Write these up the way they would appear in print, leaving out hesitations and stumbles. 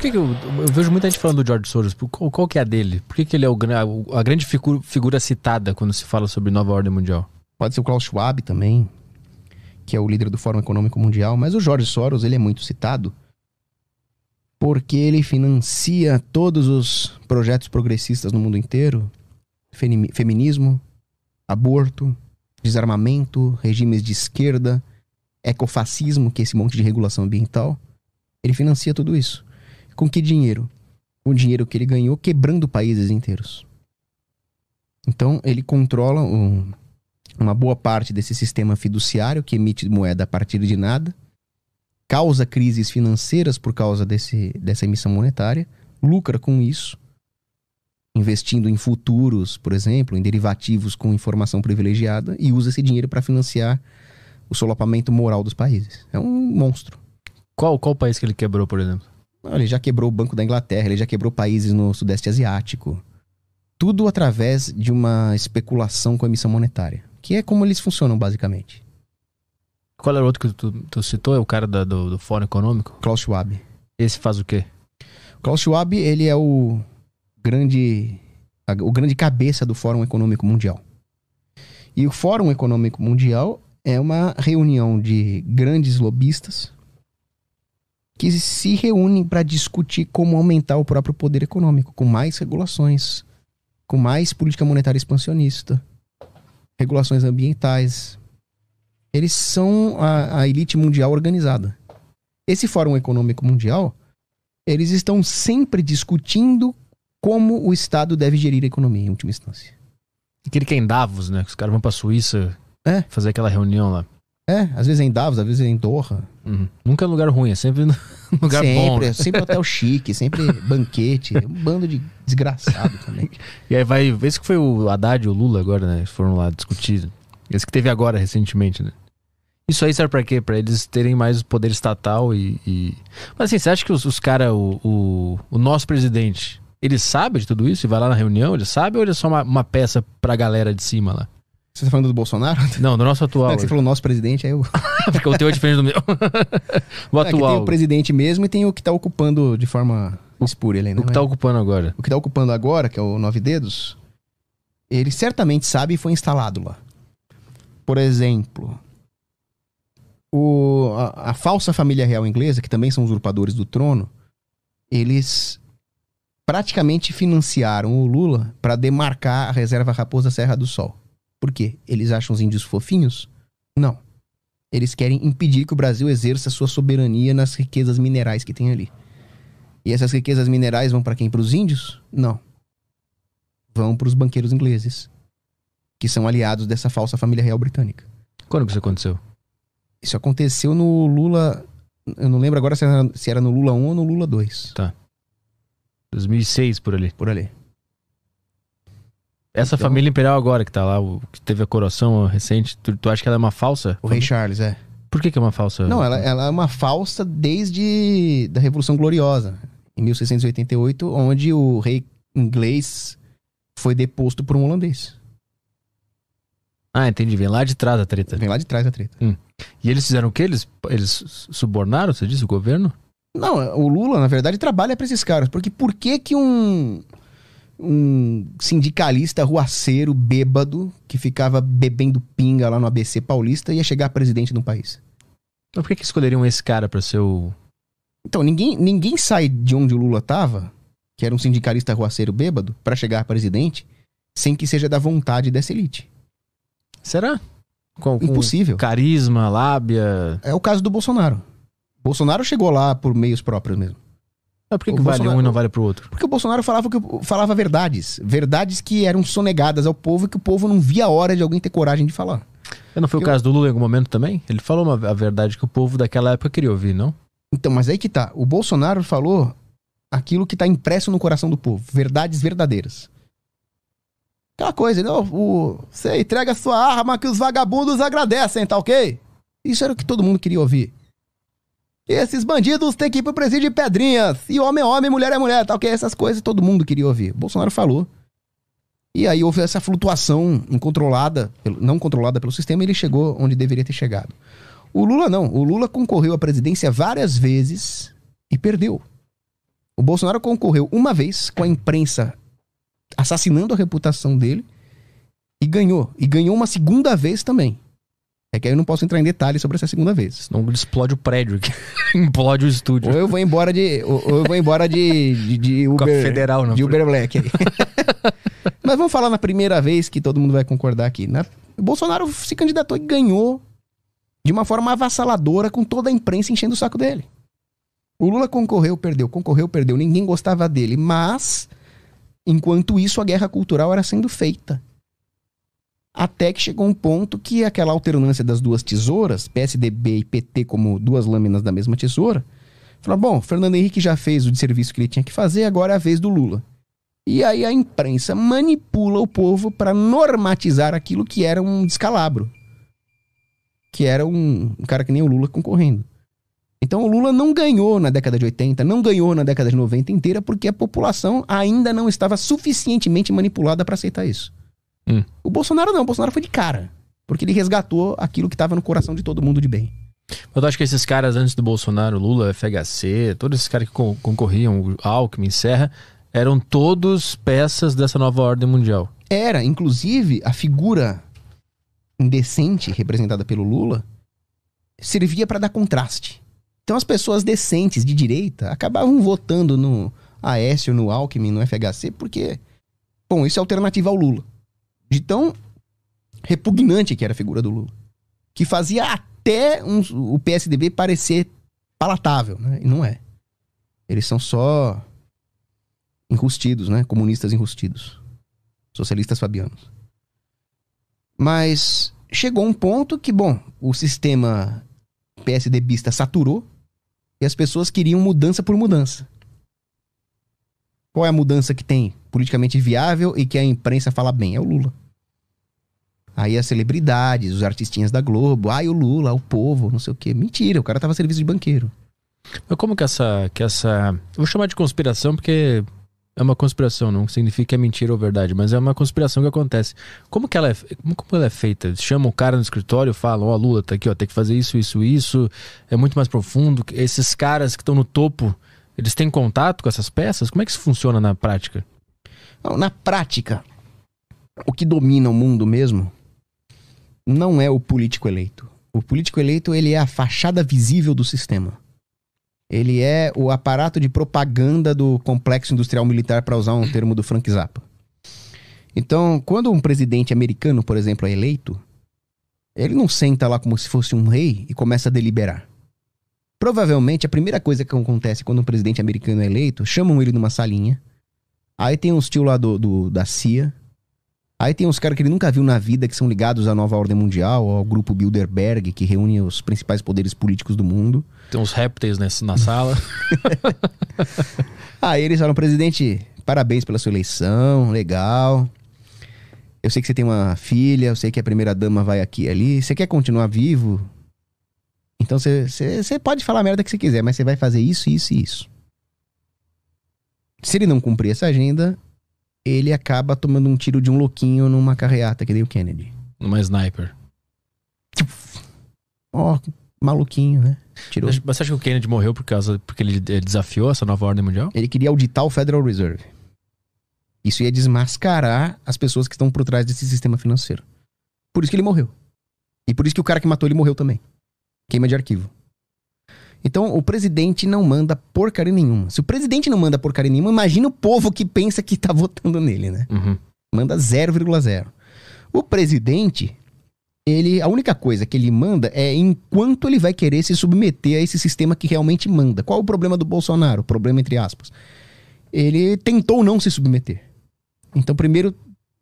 eu vejo muita gente falando do George Soros? Qual que é a dele? Por que ele é a grande figura citada quando se fala sobre nova ordem mundial? Pode ser o Klaus Schwab também, que é o líder do Fórum Econômico Mundial. Mas o George Soros, ele é muito citado porque ele financia todos os projetos progressistas no mundo inteiro. Feminismo, aborto, desarmamento, regimes de esquerda, ecofascismo, que é esse monte de regulação ambiental. Ele financia tudo isso. Com que dinheiro? Com o dinheiro que ele ganhou quebrando países inteiros. Então, ele controla uma boa parte desse sistema fiduciário que emite moeda a partir de nada, causa crises financeiras por causa dessa emissão monetária, lucra com isso, investindo em futuros, por exemplo, em derivativos com informação privilegiada, e usa esse dinheiro para financiar o solapamento moral dos países. É um monstro. Qual país que ele quebrou, por exemplo? Ele já quebrou o Banco da Inglaterra, ele já quebrou países no Sudeste Asiático. Tudo através de uma especulação com a emissão monetária, que é como eles funcionam, basicamente. Qual era o outro que tu citou? É o cara do Fórum Econômico? Klaus Schwab. Esse faz o quê? Klaus Schwab, ele é o grande cabeça do Fórum Econômico Mundial. E o Fórum Econômico Mundial é uma reunião de grandes lobistas que se reúnem para discutir como aumentar o próprio poder econômico, com mais regulações, com mais política monetária expansionista, regulações ambientais. Eles são a elite mundial organizada. Esse Fórum Econômico Mundial, eles estão sempre discutindo como o Estado deve gerir a economia, em última instância. Aquele que é em Davos, né? Que os caras vão pra Suíça fazer aquela reunião lá. Às vezes é em Davos, às vezes é em Doha. Uhum. Nunca é lugar ruim, é sempre lugar bom. Né? Sempre hotel chique, sempre banquete. Um bando de desgraçado também. E aí esse que foi o Haddad e o Lula agora, né? Eles foram lá discutir. Esse que teve agora, recentemente, né? Isso aí serve pra quê? Pra eles terem mais poder estatal e... Mas assim, você acha que os caras, o nosso presidente, ele sabe de tudo isso? E vai lá na reunião, ele sabe? Ou ele é só uma peça pra galera de cima lá? Você tá falando do Bolsonaro? Não, do nosso atual. Você falou nosso presidente, aí eu... Porque o teu é diferente do meu. O atual. Tem o presidente mesmo e tem o que tá ocupando de forma espúria ali, né? O que tá ocupando agora. O que tá ocupando agora, que é o Nove Dedos, ele certamente sabe e foi instalado lá. Por exemplo, a falsa família real inglesa, que também são usurpadores do trono, eles praticamente financiaram o Lula para demarcar a reserva Raposa Serra do Sol. Por quê? Eles acham os índios fofinhos? Não. Eles querem impedir que o Brasil exerça sua soberania nas riquezas minerais que tem ali. E essas riquezas minerais vão para quem? Para os índios? Não. Vão para os banqueiros ingleses, que são aliados dessa falsa família real britânica. Quando que isso aconteceu? Isso aconteceu no Lula... Eu não lembro agora se era no Lula 1 ou no Lula 2. Tá. 2006, por ali. Por ali. Essa então, família imperial agora que tá lá, que teve a coroação recente, tu acha que ela é uma falsa? O rei Charles, é. Por que é uma falsa? Não, ela é uma falsa desde da Revolução Gloriosa, em 1688, onde o rei inglês foi deposto por um holandês. Ah, entendi. Vem lá de trás a treta. Vem lá de trás a treta. E eles fizeram o quê? Eles subornaram, você disse, o governo? Não, o Lula, na verdade, trabalha pra esses caras. Porque por que um sindicalista arruaceiro, bêbado, que ficava bebendo pinga lá no ABC Paulista, ia chegar presidente de um país? Mas por que escolheriam esse cara pra ser o... Então, ninguém sai de onde o Lula tava, que era um sindicalista arruaceiro bêbado, pra chegar presidente, sem que seja da vontade dessa elite. Será? Com impossível. Carisma, lábia... É o caso do Bolsonaro. Bolsonaro chegou lá por meios próprios mesmo. Mas por que vale um e não vale pro outro? Porque o Bolsonaro falava verdades. Verdades que eram sonegadas ao povo e que o povo não via a hora de alguém ter coragem de falar. Não foi o caso do Lula em algum momento também? Ele falou a verdade que o povo daquela época queria ouvir, não? Então, mas aí que tá. O Bolsonaro falou aquilo que tá impresso no coração do povo. Verdades verdadeiras. Aquela coisa, não, você entrega sua arma que os vagabundos agradecem, tá ok? Isso era o que todo mundo queria ouvir. Esses bandidos têm que ir pro presídio de Pedrinhas. E homem é homem, mulher é mulher, tá ok? Essas coisas todo mundo queria ouvir. O Bolsonaro falou. E aí houve essa flutuação incontrolada, não controlada pelo sistema, e ele chegou onde deveria ter chegado. O Lula não. O Lula concorreu à presidência várias vezes e perdeu. O Bolsonaro concorreu uma vez com a imprensa assassinando a reputação dele e ganhou. E ganhou uma segunda vez também. É que aí eu não posso entrar em detalhes sobre essa segunda vez. Senão explode o prédio aqui. Implode o estúdio. Ou eu vou embora de Uber Federal, não. De Uber Black aí. Mas vamos falar na primeira vez que todo mundo vai concordar aqui. O Bolsonaro se candidatou e ganhou de uma forma avassaladora, com toda a imprensa enchendo o saco dele. O Lula concorreu, perdeu. Ninguém gostava dele. Mas, enquanto isso, a guerra cultural era sendo feita. Até que chegou um ponto que aquela alternância das duas tesouras, PSDB e PT como duas lâminas da mesma tesoura, falou, bom, Fernando Henrique já fez o serviço que ele tinha que fazer, agora é a vez do Lula. E aí a imprensa manipula o povo para normatizar aquilo que era um descalabro. Que era um cara que nem o Lula concorrendo. Então o Lula não ganhou na década de 80, não ganhou na década de 90 inteira, porque a população ainda não estava suficientemente manipulada para aceitar isso. O Bolsonaro não, o Bolsonaro foi de cara. Porque ele resgatou aquilo que estava no coração de todo mundo de bem. Eu acho que esses caras antes do Bolsonaro, Lula, FHC, todos esses caras que concorriam, o Alckmin, Serra, eram todos peças dessa nova ordem mundial. Era, inclusive, a figura indecente representada pelo Lula servia para dar contraste. Então as pessoas decentes de direita acabavam votando no Aécio, no Alckmin, no FHC, porque, bom, isso é alternativa ao Lula. De tão repugnante que era a figura do Lula. Que fazia até o PSDB parecer palatável, né? E não é. Eles são só enrustidos, né? Comunistas enrustidos. Socialistas fabianos. Mas chegou um ponto que, bom, o sistema PSDBista saturou e as pessoas queriam mudança por mudança. Qual é a mudança que tem politicamente viável e que a imprensa fala bem? É o Lula. Aí as celebridades, os artistinhas da Globo, o Lula, o povo, não sei o quê. Mentira, o cara tava a serviço de banqueiro. Mas como que essa... Eu vou chamar de conspiração porque é uma conspiração, não significa que é mentira ou verdade, mas é uma conspiração que acontece. Como ela é feita? Eles chamam o cara no escritório, falam, Lula, tá aqui, tem que fazer isso, é muito mais profundo. Esses caras que estão no topo, eles têm contato com essas peças? Como é que isso funciona na prática? Não, na prática, o que domina o mundo mesmo não é o político eleito. O político eleito, ele é a fachada visível do sistema. Ele é o aparato de propaganda do complexo industrial militar, para usar um termo do Frank Zappa. Então, quando um presidente americano, por exemplo, é eleito, ele não senta lá como se fosse um rei e começa a deliberar. Provavelmente, a primeira coisa que acontece quando um presidente americano é eleito, chamam ele numa salinha, aí tem uns tio lá da CIA, aí tem uns caras que ele nunca viu na vida, que são ligados à nova ordem mundial, ao grupo Bilderberg, que reúne os principais poderes políticos do mundo. Tem uns répteis na sala. Aí eles falam, presidente, parabéns pela sua eleição, legal. Eu sei que você tem uma filha, eu sei que a primeira dama vai aqui e ali. Você quer continuar vivo? Então você pode falar a merda que você quiser, mas você vai fazer isso, isso e isso. Se ele não cumprir essa agenda, ele acaba tomando um tiro de um louquinho numa carreata, que nem o Kennedy. Numa sniper. Maluquinho, né? Tirou. Mas você acha que o Kennedy morreu porque ele desafiou essa nova ordem mundial? Ele queria auditar o Federal Reserve. Isso ia desmascarar as pessoas que estão por trás desse sistema financeiro. Por isso que ele morreu. E por isso que o cara que matou ele morreu também. Queima de arquivo. Então, o presidente não manda porcaria nenhuma. Se o presidente não manda porcaria nenhuma, imagina o povo que pensa que tá votando nele, né? Uhum. Manda 0,0. O presidente, a única coisa que ele manda é enquanto ele vai querer se submeter a esse sistema que realmente manda. Qual o problema do Bolsonaro? O problema entre aspas. Ele tentou não se submeter. Então, primeiro,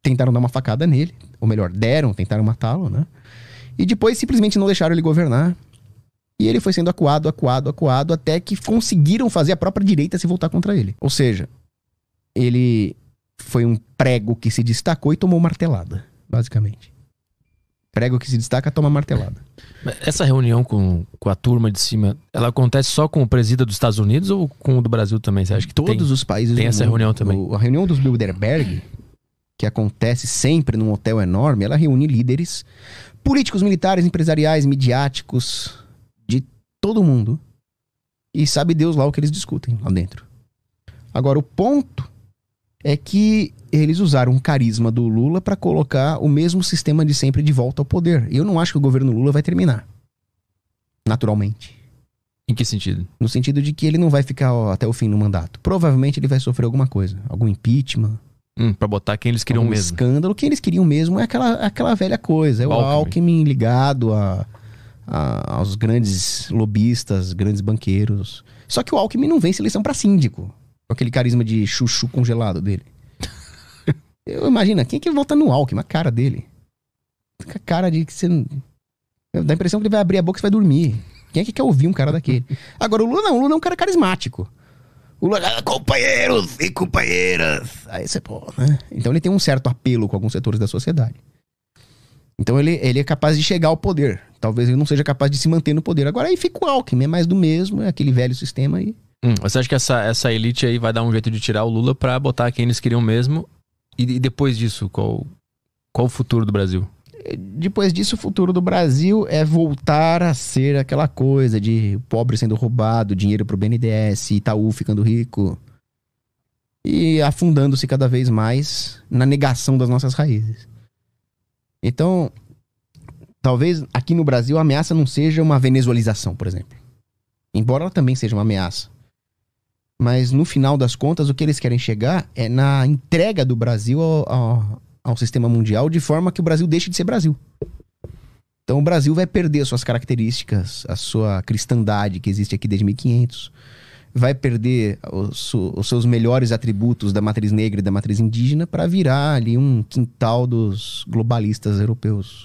tentaram dar uma facada nele. Ou melhor, tentaram matá-lo, né? E depois, simplesmente não deixaram ele governar. E ele foi sendo acuado, até que conseguiram fazer a própria direita se voltar contra ele. Ou seja, ele foi um prego que se destacou e tomou martelada, basicamente. Prego que se destaca, toma martelada. Essa reunião com a turma de cima, ela acontece só com o presida dos Estados Unidos ou com o do Brasil também? Você acha que todos os países tem essa reunião também? A reunião dos Bilderberg, que acontece sempre num hotel enorme, ela reúne líderes políticos, militares, empresariais, midiáticos, de todo mundo. E sabe Deus lá o que eles discutem lá dentro. Agora, o ponto é que eles usaram o carisma do Lula para colocar o mesmo sistema de sempre de volta ao poder. E eu não acho que o governo Lula vai terminar. Naturalmente. Em que sentido? No sentido de que ele não vai ficar até o fim do mandato. Provavelmente ele vai sofrer alguma coisa. Algum impeachment. Pra botar quem eles queriam algum mesmo. Escândalo. O que eles queriam mesmo é aquela velha coisa. É o Alckmin ligado aos grandes lobistas, grandes banqueiros. Só que o Alckmin não vence eleição pra síndico. Com aquele carisma de chuchu congelado dele. Eu imagino, quem é que vota no Alckmin? A cara dele. A cara de que você... Dá a impressão que ele vai abrir a boca e vai dormir. Quem é que quer ouvir um cara daquele? Agora, o Lula não. O Lula é um cara carismático. O Lula, companheiros e companheiras. Aí você, pô, né? Então ele tem um certo apelo com alguns setores da sociedade. Então ele é capaz de chegar ao poder. Talvez ele não seja capaz de se manter no poder. Agora aí fica o Alckmin, é mais do mesmo, é aquele velho sistema aí. Você acha que essa elite aí vai dar um jeito de tirar o Lula pra botar quem eles queriam mesmo? E depois disso, qual o futuro do Brasil? Depois disso, o futuro do Brasil é voltar a ser aquela coisa de pobre sendo roubado, dinheiro pro BNDES, Itaú ficando rico e afundando-se cada vez mais na negação das nossas raízes. Então, talvez aqui no Brasil a ameaça não seja uma venezuelização, por exemplo. Embora ela também seja uma ameaça. Mas no final das contas, o que eles querem chegar é na entrega do Brasil ao sistema mundial, de forma que o Brasil deixe de ser Brasil. Então o Brasil vai perder as suas características, a sua cristandade que existe aqui desde 1500. Vai perder os seus melhores atributos da matriz negra e da matriz indígena para virar ali um quintal dos globalistas europeus.